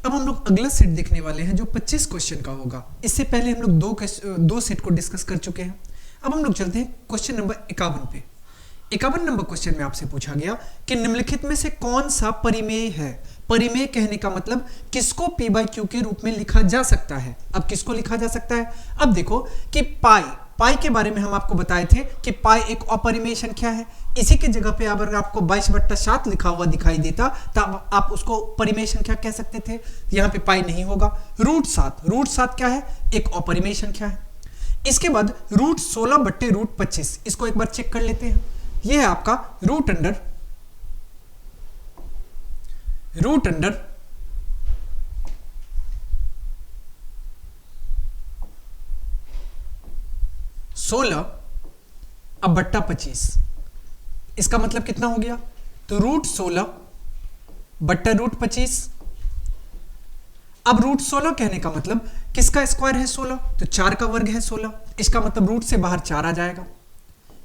अब हम लोग अगला सेट देखने वाले हैं जो 25 क्वेश्चन का होगा। इससे पहले हम लोग दो सेट को डिस्कस कर चुके हैं। अब हम लोग चलते हैं क्वेश्चन नंबर 51 पे। 51 नंबर क्वेश्चन में आपसे पूछा गया कि निम्नलिखित में से कौन सा परिमेय है। परिमेय कहने का मतलब किसको P बाई Q के रूप में लिखा जा सकता है। अब किसको लिखा जा सकता है, अब देखो कि पाई के बारे में हम आपको बताए थे कि पाई एक अपरिमेय संख्या है। इसी की जगह पे अगर आपको 22/7 लिखा हुआ दिखाई देता तब आप उसको परिमेय संख्या कह सकते थे। यहाँ पे पाई नहीं होगा। √7 क्या है, एक अपरिमेय संख्या है। इसके बाद √16/√25, इसको एक बार चेक कर लेते हैं। यह है आपका रूट अंडर 16/25। इसका मतलब कितना हो गया, तो √16/√25। अब √16 कहने का मतलब किसका स्क्वायर है 16, तो 4 का वर्ग है 16। इसका मतलब रूट से बाहर 4 आ जाएगा।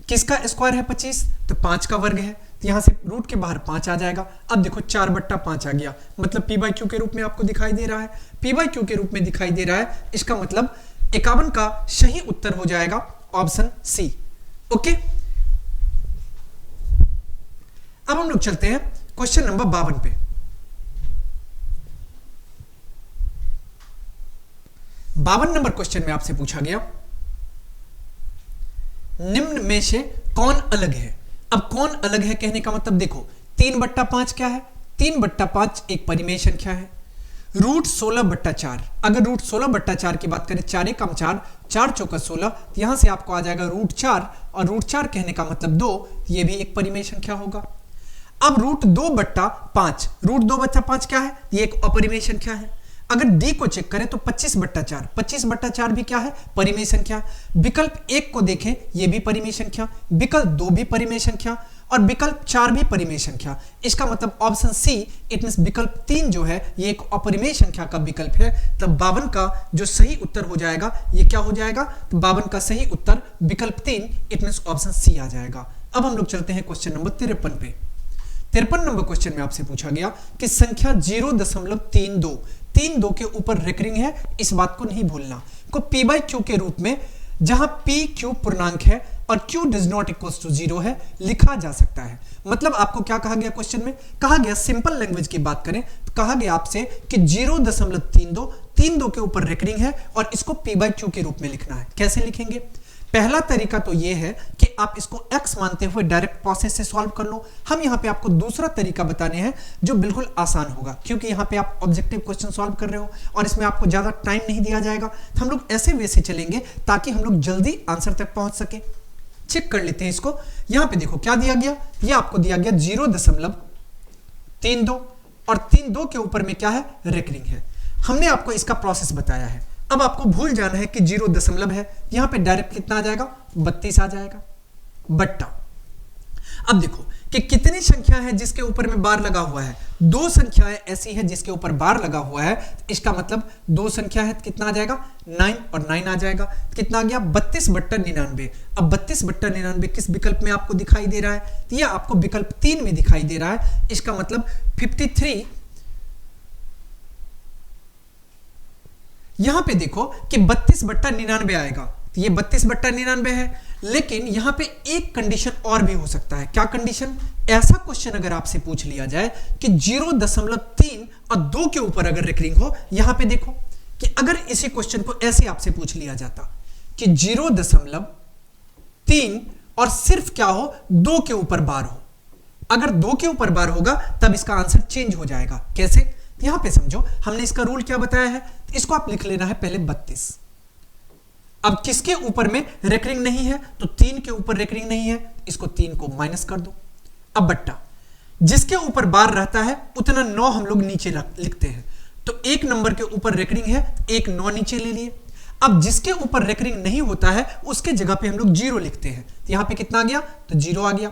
किसका स्क्वायर है 25, तो 5 का वर्ग है, तो यहां से रूट के बाहर 5 आ जाएगा। अब देखो 4/5 आ गया, मतलब P बाई Q के रूप में आपको दिखाई दे रहा है। P बाई Q के रूप में दिखाई दे रहा है, इसका मतलब 51 का सही उत्तर हो जाएगा ऑप्शन सी। ओके, अब हम लोग चलते हैं क्वेश्चन नंबर 52 पे। 52 नंबर क्वेश्चन में आपसे पूछा गया निम्न में से कौन अलग है। अब कौन अलग है कहने का मतलब देखो 3/5 क्या है, 3/5 एक परिमेय संख्या है। √16/4, अगर √16/4 की बात करें, 4 एकम 4, 4 चौका 16, यहां से आपको आ जाएगा √4, और √4 कहने का मतलब 2, ये भी एक परिमेय संख्या होगा। अब √2/5, √2/5 क्या है, ये एक अपरिमेय संख्या है। अगर डी को चेक करें तो 25/4, 25/4 भी क्या है, परिमेय संख्या। विकल्प 1 को देखें, ये भी परिमेय संख्या, विकल्प 2 भी परिमेय संख्या, और विकल्प 4 भी परिमेय संख्या। इसका मतलब ऑप्शन सी, इट मींस विकल्प 3 जो है ये एक अपरिमेय संख्या का विकल्प है। तब 52 का जो सही उत्तर हो जाएगा ये क्या हो जाएगा, तो 52 का सही उत्तर विकल्प 3, इट मींस ऑप्शन सी आ जाएगा। अब हम लोग चलते हैं क्वेश्चन नंबर 53 पे। 53 नंबर क्वेश्चन में आपसे पूछा गया कि संख्या 0.32 के ऊपर रेकरिंग है, इस बात को नहीं भूलना, को P बाई Q के रूप में, जहां P Q पूर्णांक है और Q does not equals to 0 है, लिखा जा सकता है। मतलब आपको क्या कहा गया क्वेश्चन में, कहा गया सिंपल लैंग्वेज की बात करें तो कहा गया आपसे कि 0.32 के ऊपर रेकरिंग है और इसको P बाई Q के रूप में लिखना है। कैसे लिखेंगे, पहला तरीका तो यह है कि आप इसको x मानते हुए डायरेक्ट प्रोसेस से सॉल्व कर लो। हम यहां पे आपको दूसरा तरीका बताने हैं जो बिल्कुल आसान होगा, क्योंकि यहां पे आप ऑब्जेक्टिव क्वेश्चन सॉल्व कर रहे हो और इसमें आपको ज्यादा टाइम नहीं दिया जाएगा। तो हम लोग ऐसे वे से चलेंगे ताकि हम लोग जल्दी आंसर तक पहुंच सके। चेक कर लेते हैं इसको। यहां पे देखो क्या दिया गया, यह आपको दिया गया 0.32 और 32 के ऊपर में क्या है, रेकरिंग है। हमने आपको इसका प्रोसेस बताया है। अब आपको भूल जाना है कि 0 दशमलव है, यहां पे डायरेक्ट कितना आ जाएगा, 32 आ जाएगा बट्टा। अब देखो कि कितनी संख्या है जिसके ऊपर में बार लगा हुआ है, 2 संख्याएं ऐसी है जिसके ऊपर बार लगा हुआ है। इसका मतलब 2 संख्या है, कितना आ जाएगा, 9 और 9 आ जाएगा, कितना आ गया, 32/99। अब 32/99 किस विकल्प में आपको दिखाई दे रहा है, यह आपको विकल्प 3 में दिखाई दे रहा है। इसका मतलब 53, यहां पे देखो कि 32/99 आएगा, तो ये 32/99 है। लेकिन यहां पे एक कंडीशन और भी हो सकता है। क्या कंडीशन, ऐसा क्वेश्चन अगर आपसे पूछ लिया जाए कि 0.3 और 2 के ऊपर अगर रेकरिंग हो, यहां पे देखो कि अगर इसी क्वेश्चन को ऐसे आपसे पूछ लिया जाता कि 0.3 और सिर्फ क्या हो, 2 के ऊपर बार हो, अगर 2 के ऊपर बार होगा तब इसका आंसर चेंज हो जाएगा। कैसे, यहां पे समझो हमने इसका रूल क्या बताया है, इसको आप लिख लेना है पहले 32। अब किसके ऊपर में रेकरिंग नहीं है, तो 3 के ऊपर रेकरिंग नहीं है, इसको 3 को माइनस कर दो। अब बट्टा, जिसके ऊपर बार रहता है उतना 9 हम लोग नीचे लिखते हैं, तो 1 नंबर के ऊपर रेकरिंग है, 1 9 नीचे ले लिए। अब जिसके ऊपर रेकरिंग नहीं होता है उसके जगह पे हम लोग 0 लिखते हैं, तो यहां पे कितना आ गया, तो 0 आ गया।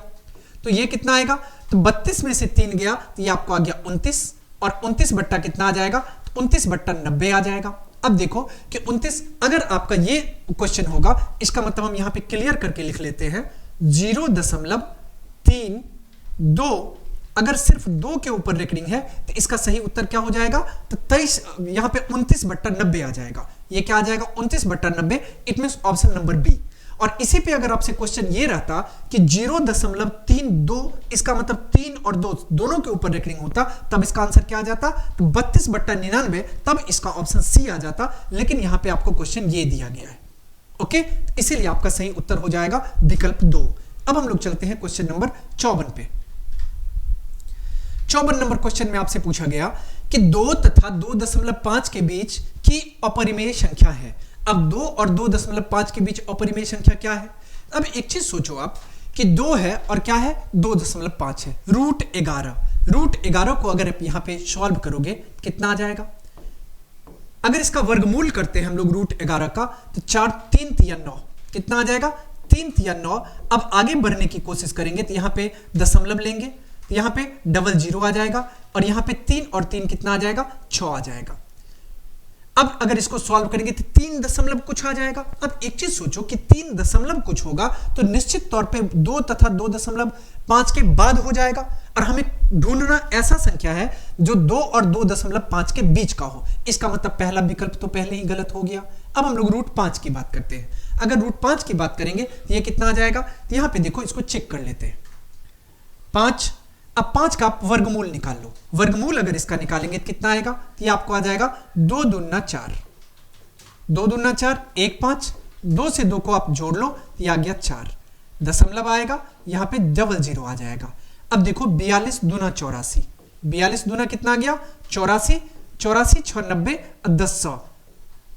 तो ये कितना आएगा, तो 32 में से 3 गया तो ये आपको आ गया 29, और 29 बट्टा कितना आ जाएगा, 29/90 आ जाएगा। अब देखो कि 29, अगर आपका ये क्वेश्चन होगा, इसका मतलब हम यहां पे क्लियर करके लिख लेते हैं 0.32 अगर सिर्फ 2 के ऊपर रेकरिंग है तो इसका सही उत्तर क्या हो जाएगा, तो 23, यहां पे 29/90 आ जाएगा। ये क्या आ जाएगा, 29/90। It means option number B. और इसी पे अगर आपसे क्वेश्चन ये रहता कि 0.32, इसका मतलब 3 और 2 दोनों के ऊपर रेकरिंग होता, तब इसका आंसर क्या आ जाता, तो 32/99, तब इसका ऑप्शन सी आ जाता। लेकिन यहां पे आपको क्वेश्चन ये दिया गया है। ओके, इसीलिए आपका सही उत्तर हो जाएगा विकल्प 2। अब हम लोग चलते हैं क्वेश्चन नंबर 54 पे। 54 नंबर क्वेश्चन में आपसे पूछा गया कि 2 तथा 2.5 के बीच की अपरिमेय संख्या है। अब 2 और 2.5 के बीच अपरिमेय संख्या क्या है। अब एक चीज सोचो आप कि 2 है और क्या है, 2.5 है। √11 को अगर आप यहां पे सॉल्व करोगे कितना आ जाएगा, अगर इसका वर्गमूल करते हैं हम लोग √11 का, तो 4 3 या 9, कितना आ जाएगा, 3 या 9। अब आगे बढ़ने की कोशिश करेंगे तो यहाँ पे दशमलव लेंगे, तो यहाँ पे 00 आ जाएगा, और यहाँ पे 3 और 3 कितना आ जाएगा, 6 आ जाएगा। अब अगर इसको सॉल्व करेंगे तो 3 दशमलव कुछ आ जाएगा। अब एक चीज सोचो कि 3 दशमलव कुछ होगा तो निश्चित तौर पे 2 तथा 2.5 के बाद हो जाएगा, और हमें ढूंढना ऐसा संख्या है जो 2 और 2.5 के बीच का हो। इसका मतलब पहला विकल्प तो पहले ही गलत हो गया। अब हम लोग √5 की बात करते हैं। अगर √5 की बात करेंगे तो ये कितना आ जाएगा, तो यहां पे देखो, इसको चेक कर लेते हैं। 5, अब 5 का वर्गमूल निकाल लो। वर्गमूल अगर इसका निकालेंगे तो कितना आएगा, तो ये आपको आ जाएगा 2 दूना 4, 2 दूना 4, 1 5, 2 से 2 को आप जोड़ लो, ये आ गया 4, दशमलव आएगा, यहाँ पे 00 आ जाएगा। अब देखो 42 दूना 84, 42 दूना कितना आ गया, 84, 84 6 90 10 100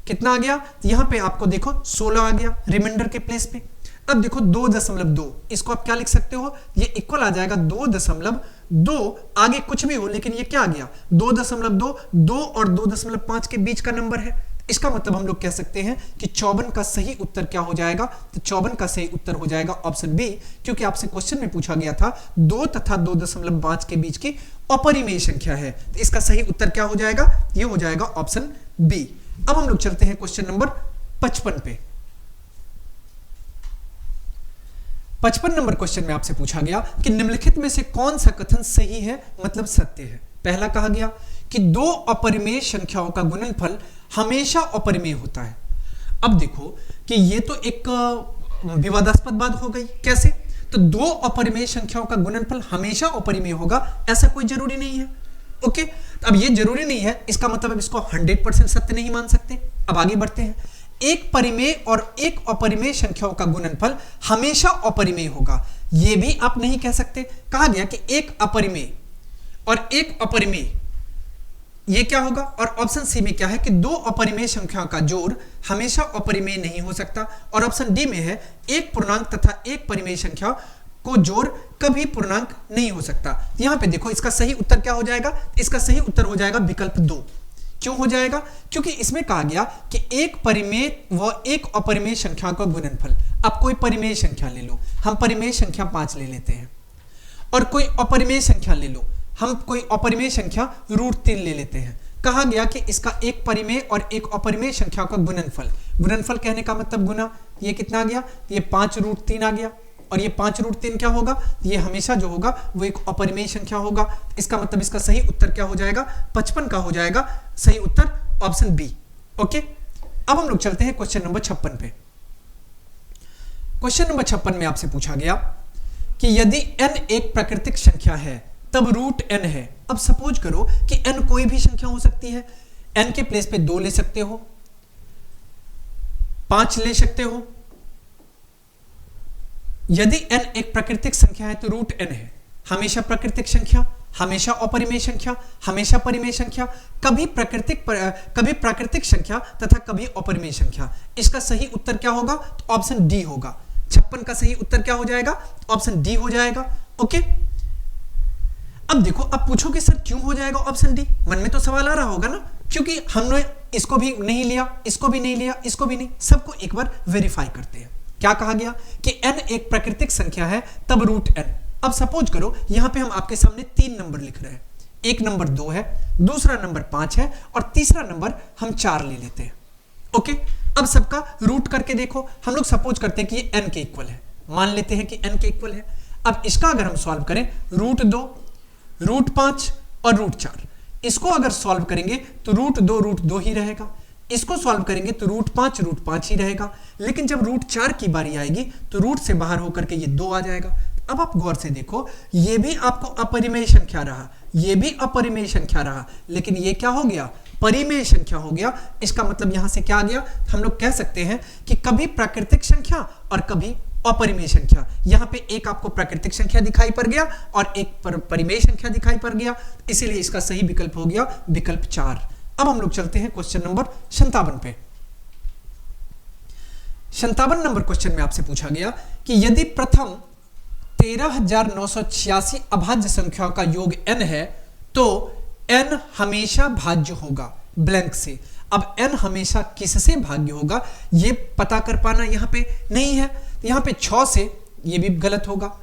कितना आ गया, यहां पे आपको देखो 16 आ गया रिमाइंडर के प्लेस पे। अब देखो 2.2, इसको आप क्या लिख सकते हो, ये इक्वल आ जाएगा 2.2, आगे कुछ भी हो लेकिन ये क्या आ गया, 2.2, 2 और 2.5 के बीच का नंबर है। इसका मतलब हम लोग कह सकते हैं कि 54 का सही उत्तर क्या हो जाएगा, तो 54 का सही उत्तर हो जाएगा ऑप्शन बी, क्योंकि आपसे क्वेश्चन में पूछा गया था 2 तथा 2.5 के बीच की अपरिमेय संख्या है, तो इसका सही उत्तर क्या हो जाएगा, ये हो जाएगा ऑप्शन बी। अब हम लोग चलते हैं क्वेश्चन नंबर 55 पे। 55 नंबर क्वेश्चन में आपसे पूछा गया कि निम्नलिखित में से कौन सा कथन सही है, मतलब सत्य है। पहला कहा गया कि 2 अपरिमेय संख्याओं का गुणनफल हमेशा अपरिमेय होता है। अब देखो कि ये तो एक विवादास्पद बात हो गई, कैसे, तो 2 अपरिमेय संख्याओं का गुणनफल हमेशा अपरिमेय होगा, ऐसा कोई जरूरी नहीं है। ओके, अब ये जरूरी नहीं है, इसका मतलब इसको 100% सत्य नहीं मान सकते। अब आगे बढ़ते हैं। एक परिमेय और एक अपरिमेय संख्याओं का गुणनफल हमेशा अपरिमेय होगा, यह भी आप नहीं कह सकते। कहा गया कि एक अपरिमेय और एक अपरिमेय, ये क्या होगा, और ऑप्शन सी में क्या है कि 2 अपरिमेय संख्याओं का जोड़ हमेशा अपरिमेय नहीं हो सकता, और ऑप्शन डी में है एक पूर्णांक तथा एक परिमेय संख्या को जोड़ कभी पूर्णांक नहीं हो सकता। यहां पे देखो इसका सही उत्तर क्या हो जाएगा, इसका सही उत्तर हो जाएगा विकल्प 2। क्यों हो जाएगा, क्योंकि इसमें कहा गया कि एक परिमेय व एक अपरिमेय संख्या का गुणनफल। अब कोई परिमेय संख्या ले लो, हम परिमेय संख्या 5 ले लेते हैं, और कोई अपरिमेय संख्या ले लो, हम कोई अपरिमेय संख्या √3 ले लेते हैं। कहा गया कि इसका एक परिमेय और एक अपरिमेय संख्या का गुणनफल, गुणनफल कहने का मतलब गुना, ये कितना आ गया, ये 5√3 आ गया, और ये 5√3 क्या होगा, ये हमेशा जो होगा वो एक अपरिमेय संख्या होगा। इसका मतलब इसका सही उत्तर क्या हो जाएगा, 55 का हो जाएगा सही उत्तर ऑप्शन बी। ओके, अब हम लोग चलते हैं क्वेश्चन नंबर 56 पे। क्वेश्चन नंबर 56 में आपसे पूछा गया कि यदि n एक प्राकृतिक संख्या है तब √n है। अब सपोज करो कि n कोई भी संख्या हो सकती है, n के प्लेस पे 2 ले सकते हो, 5 ले सकते हो। यदि n एक प्राकृतिक संख्या है तो √n है, हमेशा प्राकृतिक संख्या, हमेशा अपरिमेय संख्या, हमेशा परिमेय संख्या, कभी प्राकृतिक संख्या तथा कभी अपरिमेय संख्या। इसका सही उत्तर क्या होगा, तो ऑप्शन डी होगा। 56 का सही उत्तर क्या हो जाएगा, ऑप्शन डी हो जाएगा। ओके, अब देखो, अब पूछो कि सर क्यों हो जाएगा ऑप्शन डी, मन में तो सवाल आ रहा होगा ना, क्योंकि हमने इसको भी नहीं लिया, इसको भी नहीं लिया, इसको भी नहीं, सबको एक बार वेरीफाई करते हैं। क्या कहा गया कि n एक प्राकृतिक संख्या है तब √n। अब सपोज करो यहां पे हम आपके सामने 3 नंबर लिख रहे हैं, एक नंबर 2 है, दूसरा नंबर 5 है, और तीसरा नंबर हम 4 ले लेते हैं। ओके, अब सबका रूट करके देखो, हम लोग सपोज करते हैं कि ये n के इक्वल है, मान लेते हैं कि n के इक्वल है। अब इसका अगर हम सॉल्व करें, √2, √5 और √4। इसको अगर सॉल्व करेंगे तो √2 ही रहेगा। इसको सॉल्व करेंगे तो √5 ही रहेगा। लेकिन जब √4 की बारी आएगी तो रूट से बाहर होकर के ये 2 आ जाएगा। अब आप गौर से देखो, ये भी आपको अपरिमेय संख्या रहा, ये भी अपरिमेय संख्या रहा, लेकिन ये क्या हो गया, परिमेय संख्या हो गया। इसका मतलब यहां से क्या आ गया, हम लोग कह सकते हैं कि कभी प्राकृतिक संख्या और कभी अपरिमेय संख्या। यहां पे एक आपको प्राकृतिक संख्या दिखाई पड़ गया और एक परिमेय संख्या दिखाई पड़ गया, इसीलिए इसका सही विकल्प हो गया विकल्प 4। अब हम लोग चलते हैं क्वेश्चन नंबर 57 पे। 57 नंबर क्वेश्चन में आपसे पूछा गया कि यदि प्रथम 13,986 अभाज्य संख्याओं का योग n है तो n हमेशा भाज्य होगा ब्लैंक से। अब n हमेशा किससे भाज्य होगा ये पता कर पाना यहां पे नहीं है। यहां पे 6 से ये भी गलत होगा,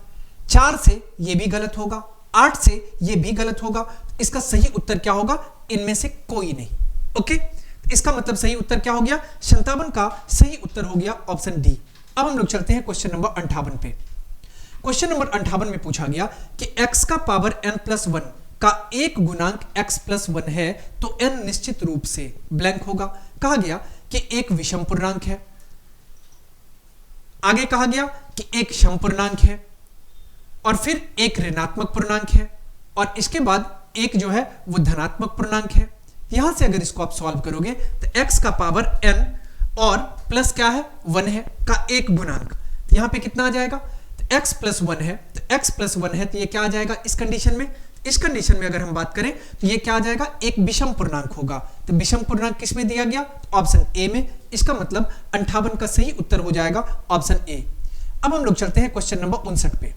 4 से ये भी गलत होगा, 8 से ये भी गलत होगा। इसका सही उत्तर क्या होगा, इनमें से कोई नहीं। ओके, इसका मतलब सही उत्तर क्या हो गया, 57 का सही उत्तर हो गया ऑप्शन डी। अब हम लोग चलते हैं क्वेश्चन नंबर 58 पे। क्वेश्चन नंबर 58 में पूछा गया कि x का पावर n+1 का एक गुणांक x+1 है तो n निश्चित रूप से ब्लैंक होगा। कहा गया कि एक विषम पूर्णांक है, आगे कहा गया कि एक सम पूर्णांक है और फिर एक ऋणात्मक पूर्णांक है और इसके बाद एक जो है वो धनात्मक पूर्णांक है। यहां से अगर इसको आप सॉल्व करोगे तो x का पावर n और प्लस क्या है 1 है का एक गुणांक, यहां पे कितना आ जाएगा, x+1 है तो x+1 है तो ये क्या आ जाएगा इस कंडीशन में। इस कंडीशन में अगर हम बात करें तो ये क्या आ जाएगा, एक विषम पूर्णांक होगा। तो विषम पूर्णांक किस में दिया गया, ऑप्शन ए में। इसका मतलब 58 का सही उत्तर हो जाएगा ऑप्शन ए। अब हम लोग चलते हैं क्वेश्चन नंबर 59 पे।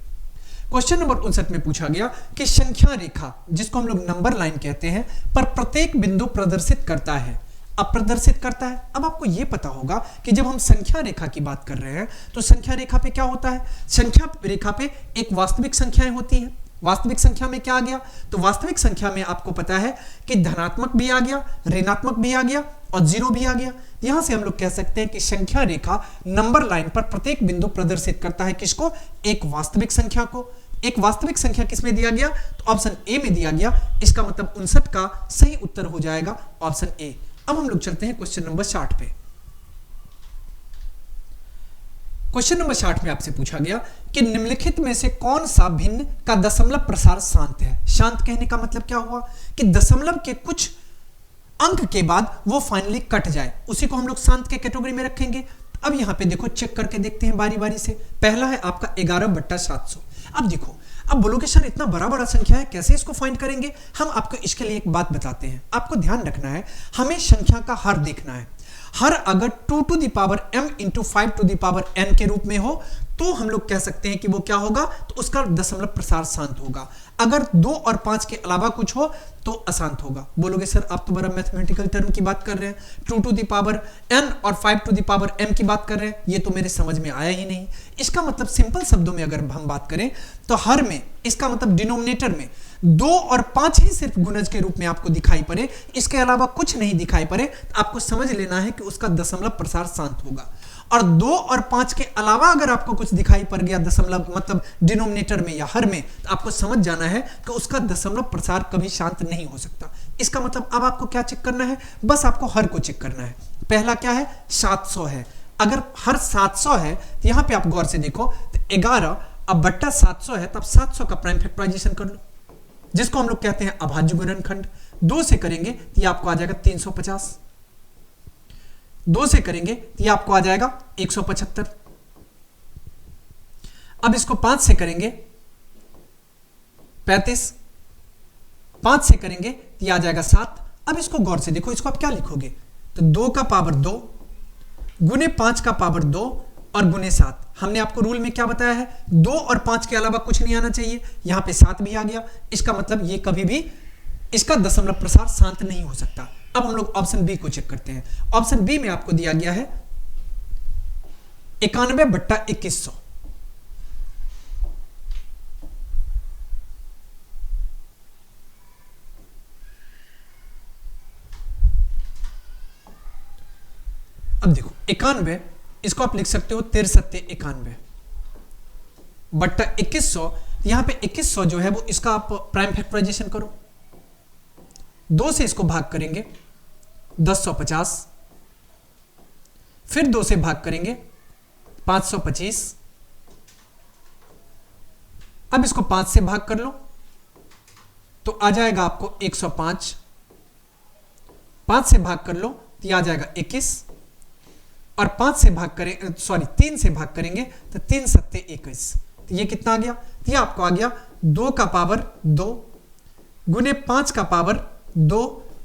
क्वेश्चन नंबर 59 में पूछा गया कि संख्या रेखा, जिसको हम लोग नंबर लाइन कहते हैं, पर प्रत्येक बिंदु प्रदर्शित करता है। अब प्रदर्शित करता है, अब आपको यह पता होगा कि जब हम संख्या रेखा की बात कर रहे हैं तो संख्या रेखा पे क्या होता है, संख्या रेखा पे एक वास्तविक संख्याएं होती है। वास्तविक संख्या में क्या आ गया, तो वास्तविक संख्या में आपको पता है कि धनात्मक भी आ गया, ऋणात्मक भी आ गया और जीरो भी आ गया। यहां से हम लोग कह सकते हैं कि संख्या रेखा नंबर लाइन पर प्रत्येक बिंदु प्रदर्शित करता है किसको, एक वास्तविक संख्या को। एक वास्तविक संख्या किसमें दिया गया, तो ऑप्शन ए में दिया गया। इसका मतलब 59 का सही उत्तर हो जाएगा ऑप्शन ए। अब हम लोग चलते हैं क्वेश्चन नंबर 60 पे। क्वेश्चन नंबर 60 में आपसे पूछा गया कि निम्नलिखित में से कौन सा भिन्न का दशमलव प्रसार शांत है। शांत कहने का मतलब क्या हुआ कि दशमलव के कुछ अंक के बाद वो फाइनली कट जाए, उसी को हम लोग शांत के कैटेगरी में रखेंगे। अब यहां पे देखो, चेक करके देखते हैं बारी बारी से। पहला है आपका 11/700। अब देखो, अब बोलोगे सर इतना बड़ा बड़ा संख्या है, कैसे इसको फाइंड करेंगे। हम आपको इसके लिए एक बात बताते हैं। आपको ध्यान रखना है, हमें संख्या का हर देखना है। हर अगर 2 to the power m into 5 to the power n के रूप में हो तो हम लोग कह सकते हैं कि वो क्या होगा, तो उसका दशमलव प्रसार शांत होगा। अगर 2 और 5 के अलावा कुछ हो तो अशांत होगा। बोलोगे सर आप तो बड़ा मैथमेटिकल टर्म की बात कर रहे हैं, 2 to the power n और 5 to the power m की बात कर रहे हैं, ये तो मेरे समझ में आया ही नहीं। इसका मतलब सिंपल शब्दों में अगर हम बात करें तो हर में, इसका मतलब डिनोमिनेटर में 2 और 5 ही सिर्फ गुणज के रूप में आपको दिखाई पड़े, इसके अलावा कुछ नहीं दिखाई पड़े, तो आपको समझ लेना है कि उसका दशमलव प्रसार शांत होगा। और 2 और 5 के अलावा अगर आपको कुछ दिखाई पड़ गया दशमलव मतलब डिनोमिनेटर में या हर में, तो आपको समझ जाना है कि उसका दशमलव प्रसार कभी शांत नहीं हो सकता। इसका मतलब अब आपको क्या चेक करना है, बस आपको हर को चेक करना है। पहला क्या है, 700 है। अगर हर 700 है तो यहां पे आप गौर से देखो तो 11 अब बट्टा 700 है, तब 700 का प्राइम फैक्टराइजेशन कर लो, जिसको हम लोग कहते हैं अभाज्य गुणनखंड। 2 से करेंगे तो ये आपको आ जाएगा 350, 2 से करेंगे तो ये आपको आ जाएगा 175। अब इसको 5 से करेंगे 35, 5 से करेंगे तो ये आ जाएगा 7। अब इसको गौर से देखो, इसको आप क्या लिखोगे, तो 2 का पावर 2 गुने 5 का पावर 2 और गुने 7। हमने आपको रूल में क्या बताया है, 2 और 5 के अलावा कुछ नहीं आना चाहिए। यहां पे 7 भी आ गया, इसका मतलब ये कभी भी इसका दशमलव प्रसार शांत नहीं हो सकता। अब हम लोग ऑप्शन बी को चेक करते हैं। ऑप्शन बी में आपको दिया गया है 91/2100। अब देखो 91, इसको आप लिख सकते हो 9391/2100। तो यहां पे 2100 जो है वो इसका आप प्राइम फैक्टराइजेशन करो, 2 से इसको भाग करेंगे 1050, फिर 2 से भाग करेंगे 525, अब इसको 5 से भाग कर लो तो आ जाएगा आपको 105, 5 से भाग कर लो तो ये आ जाएगा 21, और 5 से भाग करें सॉरी 3 से भाग करेंगे तो 3 सत्ते 21, तो ये कितना आ गया? ये आपको आ गया 2 का पावर 2 गुने 5 का पावर 2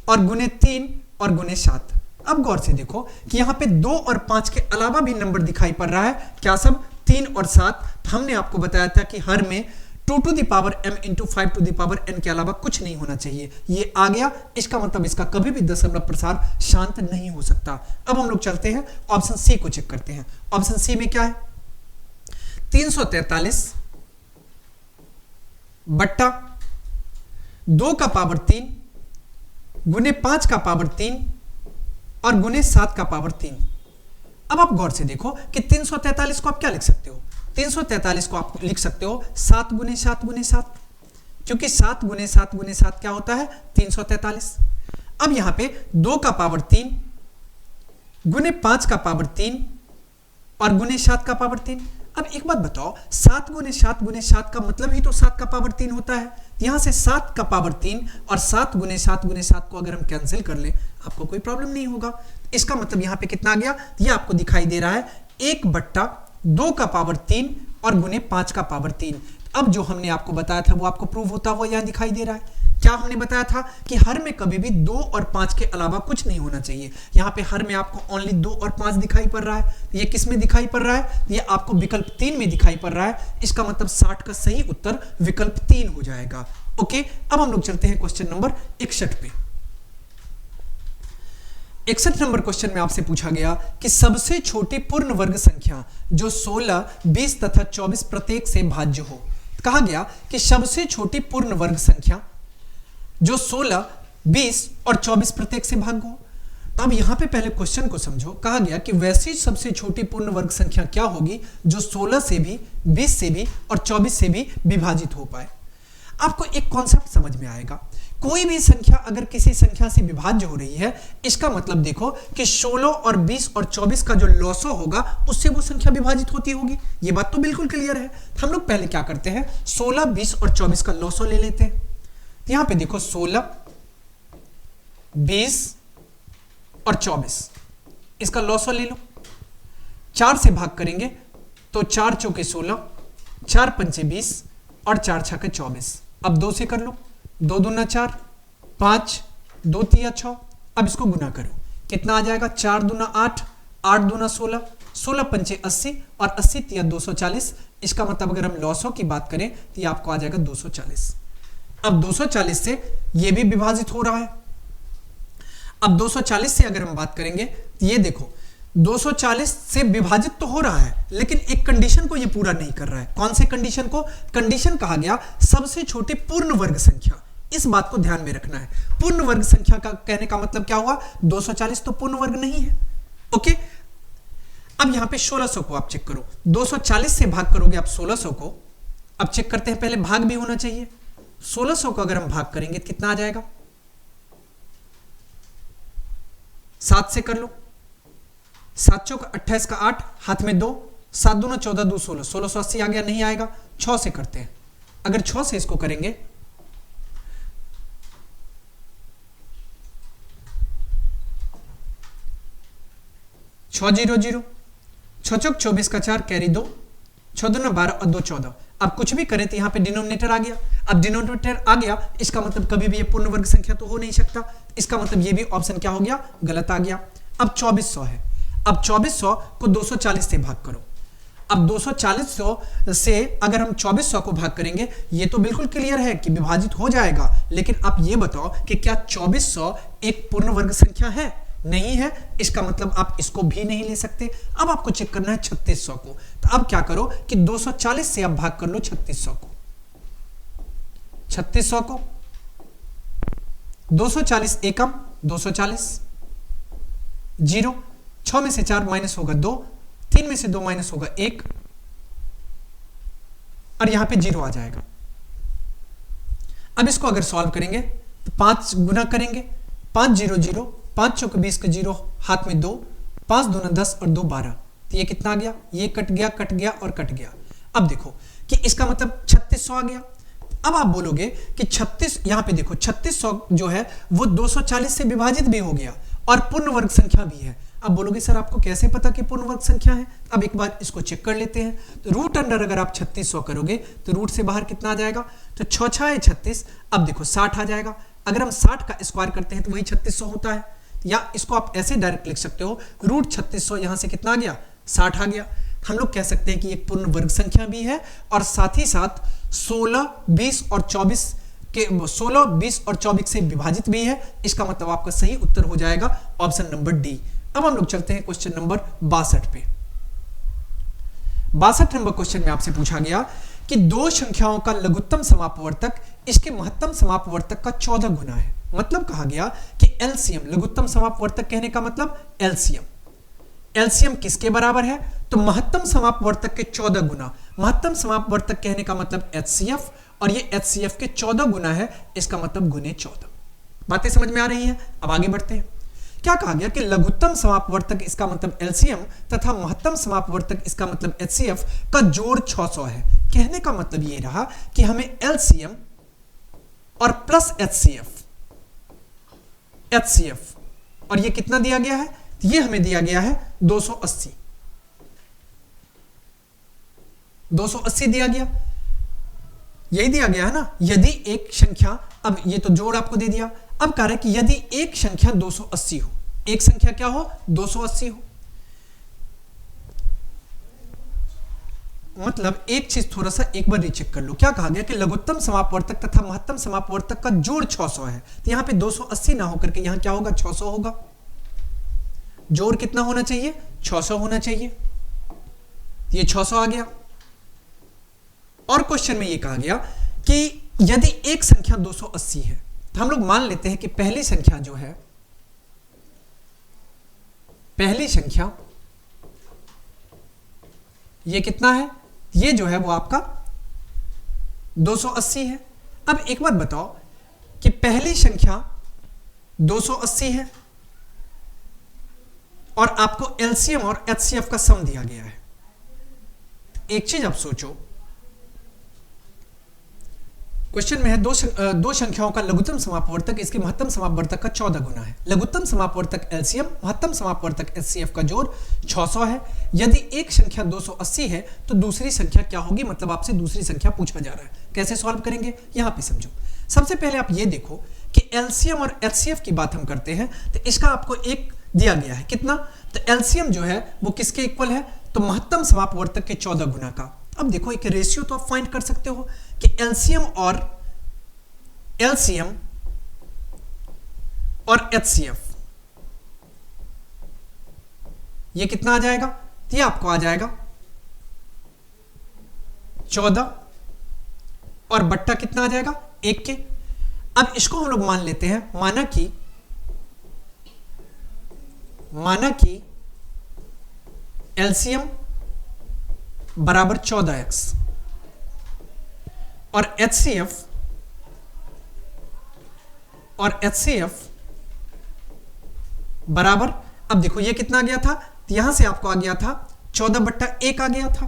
और गुने 3 और गुने 7। अब गौर से देखो कि यहां पे 2 और 5 के अलावा भी नंबर दिखाई पड़ रहा है, क्या सब? 3 और 7। हमने आपको बताया था कि हर में 2 to the power m into 5 to the power n के अलावा कुछ नहीं होना चाहिए। ये आ गया, इसका मतलब इसका कभी भी दशमलव प्रसार शांत नहीं हो सकता। अब हम लोग चलते हैं ऑप्शन सी को चेक करते हैं। ऑप्शन सी में क्या है? 343 बट्टा 2 का पावर 3 गुने 5 का पावर 3 और गुने 7 का पावर 3। अब आप गौर से देखो कि 343 को आप क्या लिख सकते हो? 343 को आप लिख सकते हो 7 गुने 7 गुने 7, क्योंकि 7 गुने 7 गुने 7 क्या होता है? 343। अब यहां पे 2 का पावर 3 गुने 5 का पावर 3 और गुने 7 का पावर 3। अब एक बात बताओ, 7 गुने 7 गुने 7 का मतलब ही तो 7 का पावर 3 होता है। यहां से 7 का पावर 3 और 7 गुने 7 गुने 7 को अगर हम कैंसिल कर ले आपको कोई प्रॉब्लम नहीं होगा। इसका मतलब यहां पे कितना आ गया? ये आपको दिखाई दे रहा है 1/2 का पावर 3 और गुने 5 का पावर 3। अब जो हमने आपको बताया था वो आपको प्रूव होता हुआ यहां दिखाई दे रहा है। क्या हमने बताया था कि हर में कभी भी 2 और 5 के अलावा कुछ नहीं होना चाहिए। यहां पे हर में आपको ओनली 2 और 5 दिखाई पड़ रहा है। ये किस में दिखाई पड़ रहा है? ये आपको विकल्प 3 में दिखाई पड़ रहा है। इसका मतलब 60 का सही उत्तर विकल्प 3 हो जाएगा। ओके, अब हम लोग चलते हैं क्वेश्चन नंबर 61 पे। 61 नंबर क्वेश्चन में आपसे पूछा गया कि सबसे छोटी पूर्ण वर्ग संख्या जो 16, 20 तथा 24 प्रत्येक से भाज्य हो। कहा गया कि सबसे छोटी पूर्ण वर्ग संख्या जो 16, 20 और 24 प्रत्येक से भाज्य हो। अब यहां पे पहले क्वेश्चन को समझो। कहा गया कि वैसी सबसे छोटी पूर्ण वर्ग संख्या क्या होगी जो 16 से भी, 20 से भी और 24 से भी विभाजित हो पाए। आपको एक कॉन्सेप्ट समझ में आएगा। कोई भी संख्या अगर किसी संख्या से विभाज्य हो रही है, इसका मतलब देखो कि 16 और 20 और 24 का जो लॉसो होगा उससे वो संख्या विभाजित होती होगी। ये बात तो बिल्कुल क्लियर है। हम लोग पहले क्या करते हैं, 16, 20 और 24 का लॉसो ले लेते हैं। यहां पे देखो 16, 20 और 24, इसका लॉसो ले लो। 4 से भाग करेंगे तो 4 चौके 16, 4 पंचे 20 और 4 छके 24। अब 2 से कर लो, 2 दूना 4, 5, 2 तिया 6। अब इसको गुना करो, कितना आ जाएगा? 4 दूना 8, 8 दूना 16, 16 पंचे 80 और 80 तिया 240। इसका मतलब अगर हम लॉसों की बात करें तो ये आपको आ जाएगा 240। अब 240 से ये भी विभाजित हो रहा है। अब 240 से अगर हम बात करेंगे तो ये देखो 240 से विभाजित तो हो रहा है, लेकिन एक कंडीशन को ये पूरा नहीं कर रहा है। कौन से कंडीशन को? कंडीशन कहा गया सबसे छोटी पूर्ण वर्ग संख्या। इस बात को ध्यान में रखना है। पूर्ण वर्ग संख्या का कहने का मतलब क्या हुआ? 240 तो पूर्ण वर्ग नहीं है। ओके, अब यहां पे 1600 को आप चेक करो। 240 से भाग करोगे आप 1600 को। अब चेक करते हैं, पहले भाग भी होना चाहिए। 1600 को अगर हम भाग करेंगे तो कितना आ जाएगा? 7 से कर लो, 7 चौक 28 का 8, हाथ में 2, 7 दूना 14, 2 16, 1680 आ गया? नहीं आएगा। 6 से करते हैं। अगर 6 से इसको करेंगे 6 0 0, 6 चौक 24 का 4 कैरी 2, 6 दूना 12 और 2 14। अब कुछ भी करें तो यहां पे डिनोमिनेटर आ गया। अब डिनोमिनेटर आ गया, इसका मतलब कभी भी ये पूर्ण वर्ग संख्या तो हो नहीं सकता। इसका मतलब ये भी ऑप्शन क्या हो गया? गलत आ गया। अब 2400 है। अब 2400 को 240 से भाग करो। अब 240 से अगर हम 2400 को भाग करेंगे, ये तो बिल्कुल क्लियर है कि विभाजित हो जाएगा। लेकिन आप ये बताओ कि क्या 2400 एक पूर्ण वर्ग संख्या है? नहीं है। इसका मतलब आप इसको भी नहीं ले सकते। अब आपको चेक करना है 3600 को। तो अब क्या करो कि 240 से आप भाग कर लो 3600 को। 3600 को 240 एकम 240, 0, 6 में से 4 माइनस होगा 2, 3 में से 2 माइनस होगा 1, और यहां पे 0 आ जाएगा। अब इसको अगर सॉल्व करेंगे तो 5 गुना करेंगे, 5 0 0, 5 चौक 20 का 0, हाथ में 2, 5 दूना 10 और 2 12, तो ये कितना आ गया, ये कट गया और कट गया। अब देखो कि इसका मतलब 3600 आ गया। अब आप बोलोगे कि 36, यहां पे देखो 3600 जो है वो 240 से विभाजित भी हो गया और पूर्ण वर्ग संख्या भी है। अब बोलोगे सर आपको कैसे पता कि पूर्ण वर्ग संख्या है? अब एक बार इसको चेक कर लेते हैं। तो रूट अंडर अगर आप 3600 करोगे तो रूट से बाहर कितना आ जाएगा, तो 6 6 है 36, अब देखो 60 आ जाएगा। अगर हम 60 का स्क्वायर करते हैं तो वही 3600 होता है, या इसको आप ऐसे डायरेक्ट लिख सकते हो, रूट 3600 यहां से कितना आ गया, 60 आ गया। हम लोग कह सकते हैं कि एक पूर्ण वर्ग संख्या भी है और साथ ही साथ 16 20 और 24 के 16 20 और 24 से विभाजित भी है। इसका मतलब आपका सही उत्तर हो जाएगा ऑप्शन नंबर डी। अब हम लोग चलते हैं क्वेश्चन नंबर 62 पे। 62 नंबर क्वेश्चन में आपसे पूछा गया कि दो संख्याओं का लघुत्तम समापवर्तक इसके महत्तम समापवर्तक का 14 गुना है। मतलब कहा गया कि एलसीएम, लघुत्तम समापवर्तक कहने का मतलब एलसीएम, एलसीएम किसके बराबर है, तो महत्तम समापवर्तक के 14 गुना। महत्तम समापवर्तक कहने का मतलब एचसीएफ, और ये एचसीएफ के 14 गुना है, इसका मतलब गुने 14। बातें समझ में आ रही हैं? अब आगे बढ़ते हैं। क्या कहा गया कि लघुत्तम समापवर्तक इसका मतलब एलसीएम तथा महत्तम समापवर्तक इसका मतलब एचसीएफ का जोड़ 600 है। कहने का मतलब ये रहा कि हमें एलसीएम और प्लस एचसीएफ और ये कितना दिया गया है, ये हमें दिया गया है 280 दिया गया, यही दिया गया है ना। यदि एक संख्या, अब ये तो जोड़ आपको दे दिया, अब कह रहा है कि यदि एक संख्या 280 हो, एक संख्या क्या हो, 280 हो, मतलब एक चीज थोड़ा सा एक बार रीचेक कर लो। क्या कहा गया कि लघुत्तम समापवर्तक तथा महत्तम समापवर्तक का जोड़ 600 है, तो यहां पे 280 ना होकर के यहां क्या होगा, 600 होगा। जोड़ कितना होना चाहिए, 600 होना चाहिए, ये 600 आ गया। और क्वेश्चन में ये कहा गया कि यदि एक संख्या 280 है, तो हम लोग मान लेते हैं कि पहली संख्या जो है, पहली संख्या ये कितना है, ये जो है वो आपका 280 है। अब एक बात बताओ कि पहली संख्या 280 है और आपको एलसीएम और एचसीएफ का सम दिया गया है। एक चीज आप सोचो, क्वेश्चन में है दो संख्याओं का लघुत्तम समापवर्तक इसके महत्तम समापवर्तक का 14 गुना है। लघुत्तम समापवर्तक एलसीएम, महत्तम समापवर्तक एचसीएफ का जोड़ 600 है। यदि एक संख्या 280 है तो दूसरी संख्या क्या होगी, मतलब आपसे दूसरी संख्या पूछा जा रहा है। कैसे सॉल्व करेंगे, यहां पे समझो। सबसे पहले आप ये देखो कि एलसीएम और एचसीएफ की बात हम करते हैं तो इसका आपको एक दिया गया है, कितना, तो एलसीएम जो है वो किसके इक्वल है, तो महत्तम समापवर्तक के 14 गुना का। अब देखो एक रेशियो तो आप फाइंड कर सकते हो कि एलसीएम और एचसीएफ ये कितना आ जाएगा, तो ये आपको आ जाएगा 14 और बट्टा कितना आ जाएगा, 1 के। अब इसको हम लोग मान लेते हैं, माना कि एलसीएम बराबर 14x और एचसीएफ बराबर, अब देखो ये कितना आ गया था, तो यहां से आपको आ गया था 14/1 आ गया था।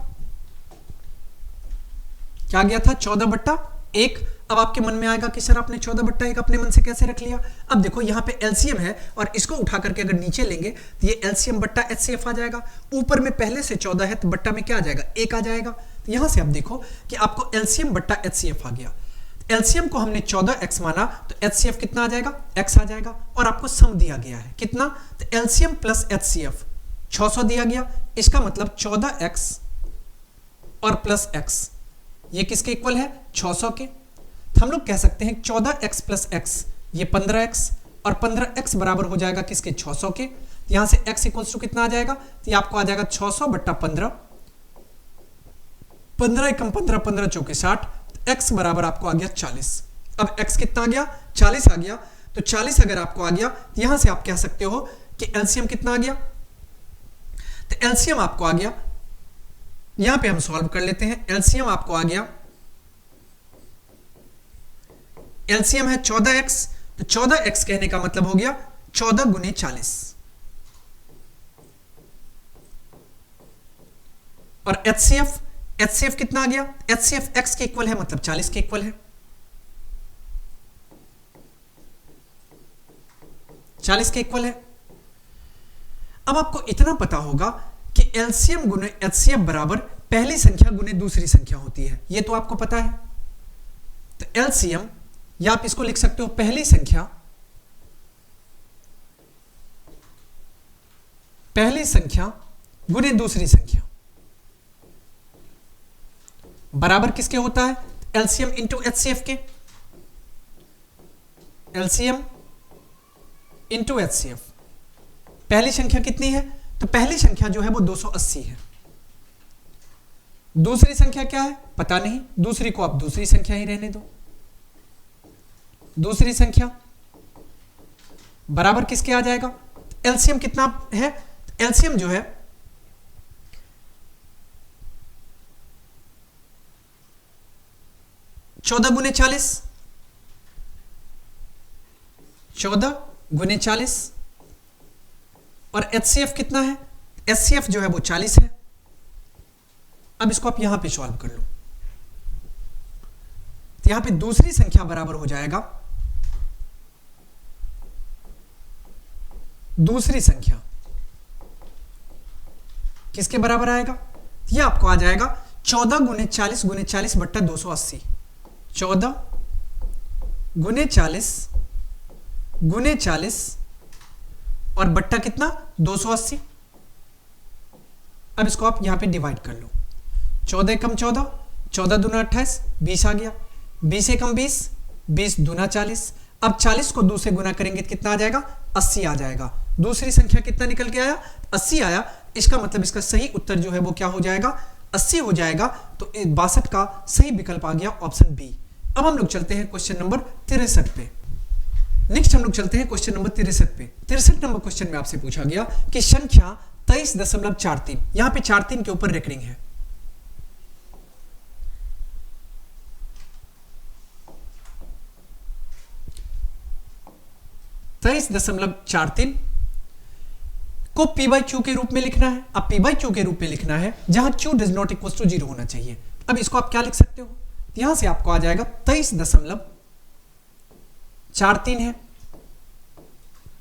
क्या आ गया था, 14/1। अब आपके मन में आएगा कि सर आपने 14/1 अपने मन से कैसे रख लिया। अब देखो यहाँ पे एलसीएम है और इसको उठा करके अगर नीचे लेंगे तो ये एलसीएम बट्टा एचसीएफ आ जाएगा। ऊपर में पहले से 14 है तो बट्टा में क्या आ जाएगा, 1 आ जाएगा। तो यहां से आप देखो कि आपको एलसीएम बट्टा एचसीएफ आ गया। एलसीएम को हमने 14x माना तो एचसीएफ कितना आ जाएगा, x आ जाएगा। और आपको सम दिया गया है कितना, तो एलसीएम प्लस एचसीएफ 600 दिया गया। इसका मतलब 14x और प्लस x ये किसके इक्वल है, 600 के। तो हम लोग कह सकते हैं 14x प्लस x ये 15x और 15x बराबर हो जाएगा किसके, 600 के। यहां से x इक्वल्स टू कितना आ जाएगा, तो ये आपको आ जाएगा 600/15, 15 एकम 15, 15 चौके 60, x बराबर आपको आ गया 40। अब x कितना आ गया, 40 आ गया। तो 40 अगर आपको आ गया तो यहां से आप कह सकते हो कि एलसीएम कितना आ गया, तो एलसीएम आपको आ गया, यहां पे हम सॉल्व कर लेते हैं। एलसीएम आपको आ गया एलसीएम है 14x, तो 14x कहने का मतलब हो गया 14 गुने 40, और एचसीएफ कितना आ गया, एचसीएफ x के इक्वल है मतलब 40 के इक्वल है, 40 के इक्वल है। अब आपको इतना पता होगा कि एलसीएम गुने एचसीएफ बराबर पहली संख्या गुने दूसरी संख्या होती है, ये तो आपको पता है। तो एलसीएम या आप इसको लिख सकते हो पहली संख्या गुने दूसरी संख्या बराबर किसके होता है, एलसीएम इंटू एचसीएफ के, एलसीएम इंटू एचसीएफ। पहली संख्या कितनी है, तो पहली संख्या जो है वो 280 है, दूसरी संख्या क्या है पता नहीं, दूसरी को आप दूसरी संख्या ही रहने दो, दूसरी संख्या बराबर किसके आ जाएगा, एलसीएम कितना है, एलसीएम जो है 14 गुने 40, 14 गुने 40, और एचसीएफ कितना है, एचसीएफ जो है वो 40 है। अब इसको आप यहां पे सॉल्व कर लो, तो यहां पे दूसरी संख्या बराबर हो जाएगा, दूसरी संख्या किसके बराबर आएगा, यह आपको आ जाएगा 14 गुने 40 बट्टा 280, 14 गुने 40 और बट्टा कितना 280। अब इसको आप यहां पे डिवाइड कर लो, 14 कम 14, 14 दूना 28, 20 आ गया, 20 कम 20, 20 दूना 40। अब 40 को 2 से गुना करेंगे तो कितना आ जाएगा, 80 आ जाएगा। दूसरी संख्या कितना निकल के आया, 80 आया। इसका मतलब इसका सही उत्तर जो है वो क्या हो जाएगा, 80 हो जाएगा। तो 62 का सही विकल्प आ गया ऑप्शन बी। अब हम लोग चलते हैं क्वेश्चन नंबर 63 पे। नेक्स्ट हम लोग चलते हैं क्वेश्चन नंबर 63 पे। 63 नंबर क्वेश्चन में आपसे पूछा गया कि संख्या 23.43, यहां पे 4 के ऊपर रेकरिंग है। (23.43) को p बाई क्यू के रूप में लिखना है। अब p बाई क्यू के रूप में लिखना है जहां q does not equal to 0 होना चाहिए। अब इसको आप क्या लिख सकते हो, यहां से आपको आ जाएगा 23.43 है,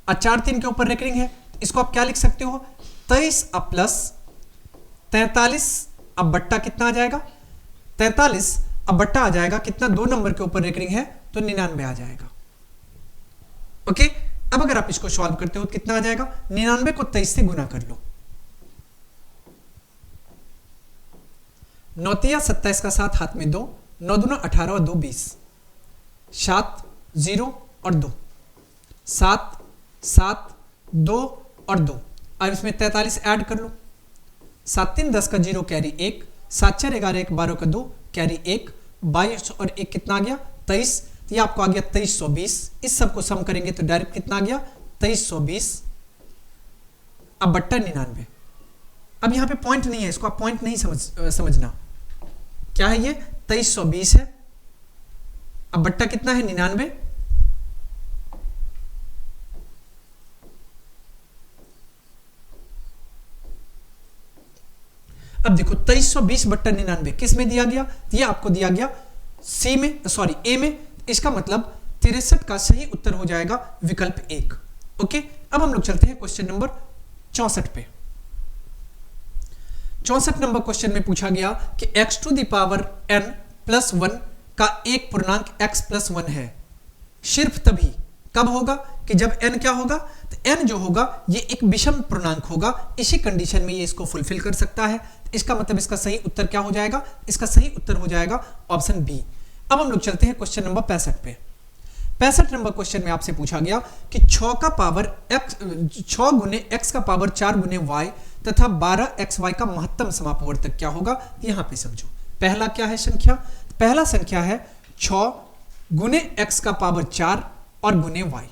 और 4 के ऊपर रेकरिंग है। इसको आप क्या लिख सकते हो, 23 प्लस 43, अब बट्टा कितना आ जाएगा, 43 अब बट्टा आ जाएगा कितना, 2 नंबर के ऊपर रेकरिंग है तो 99 आ जाएगा। ओके, अब अगर आप इसको सॉल्व करते हो तो कितना आ जाएगा, 99 को 23 से गुना कर लो, 9 तिया 27 का 7 हाथ में 2, 9 दूना 18 और 2 20, 7 0 और 2, 7 7 2 और 2। अब इसमें 43 ऐड कर लो, 7 3 10 का 0 कैरी 1, 7 4 11 1 12 का 2 कैरी 1, 22 और 1 कितना आ गया 23। ये आपको आ गया 2320। इस सब को सम करेंगे तो डायरेक्ट कितना आ गया 2320, अब बट्टा 99। अब यहां पे पॉइंट नहीं है, इसको आप पॉइंट नहीं समझना, क्या है ये 2320 है, अब बट्टा कितना है 99। अब देखो 2320 बट्टा 99 किस में दिया गया, ये आपको दिया गया सी में, सॉरी ए में। इसका मतलब 63 का सही उत्तर हो जाएगा विकल्प 1। ओके, अब हम लोग चलते हैं क्वेश्चन नंबर 64 पे। 64 नंबर क्वेश्चन में पूछा गया कि x to the power n plus 1 का एक पूर्णांक x प्लस 1 है, सिर्फ तभी कब होगा कि जब n क्या होगा, तो n जो होगा ये एक विषम पूर्णांक होगा। इसी कंडीशन में ये इसको फुलफिल कर सकता है। इसका मतलब इसका सही उत्तर क्या हो जाएगा, इसका सही उत्तर हो जाएगा ऑप्शन बी। अब हम लोग चलते हैं क्वेश्चन नंबर 65 पे। 65 नंबर क्वेश्चन में आपसे पूछा गया कि 6 का पावर x, 6 गुने x का पावर 4 गुने y तथा 12xy का महत्तम समापवर्तक क्या होगा, यहां पे समझो। पहला क्या है संख्या, पहला संख्या है 6 गुने x का पावर 4 और गुने y,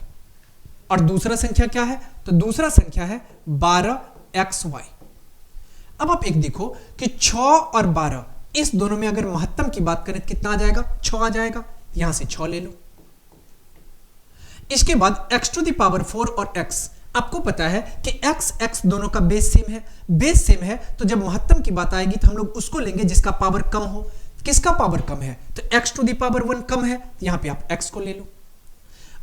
और दूसरा संख्या क्या है, तो दूसरा संख्या है 12xy। अब आप एक देखो कि 6 और 12 इस दोनों में अगर महत्तम की बात करें तो कितना आ जाएगा, 6 आ जाएगा। यहां से 6 ले लो, इसके बाद x टू द पावर 4 और x, आपको पता है कि x दोनों का बेस सेम है, बेस सेम है तो जब महत्तम की बात आएगी तो हम लोग उसको लेंगे जिसका पावर कम हो। किसका पावर कम है? तो x टू द पावर 1 कम है, यहां पे आप x को ले लो।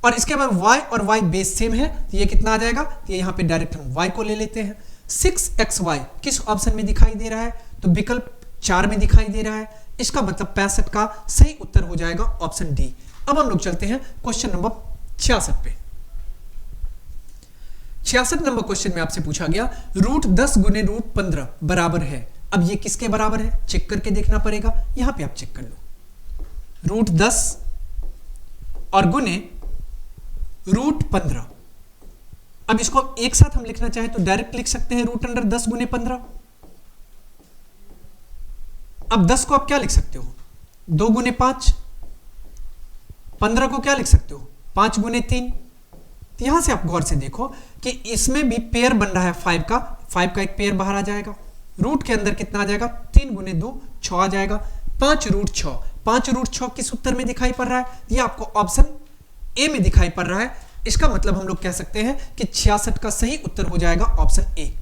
और इसके बाद y और y बेस सेम है, तो ये कितना आ जाएगा? तो ये यहां पे डायरेक्ट हम y को ले लेते हैं। 6xy किस ऑप्शन में दिखाई दे रहा है? तो विकल्प 4 में दिखाई दे रहा है। इसका मतलब 65 का सही उत्तर हो जाएगा ऑप्शन डी। अब हम लोग चलते हैं क्वेश्चन नंबर 66 पे। 66 नंबर क्वेश्चन में आपसे पूछा गया रूट 10 गुने रूट 15 बराबर है। अब ये किसके बराबर है? चेक करके देखना पड़ेगा, यहां पे आप चेक कर लो। रूट 10 और गुने रूट 15। अब इसको एक साथ हम लिखना चाहे तो डायरेक्ट लिख सकते हैं रूट अंडर 10 गुने 15। अब 10 को आप क्या लिख सकते हो? 2 गुने 5। 15 को क्या लिख सकते हो? 5 गुने 3। तो यहां से आप गौर से देखो कि इसमें भी पेयर बन रहा है 5 का एक पेयर बाहर आ जाएगा। रूट के अंदर कितना आ जाएगा? 3 गुने 2 6 आ जाएगा। 5 रूट 6, 5 रूट 6 किस उत्तर में दिखाई पड़ रहा है? ये आपको ऑप्शन ए में दिखाई पड़ रहा है। इसका मतलब हम लोग कह सकते हैं कि 66 का सही उत्तर हो जाएगा ऑप्शन ए।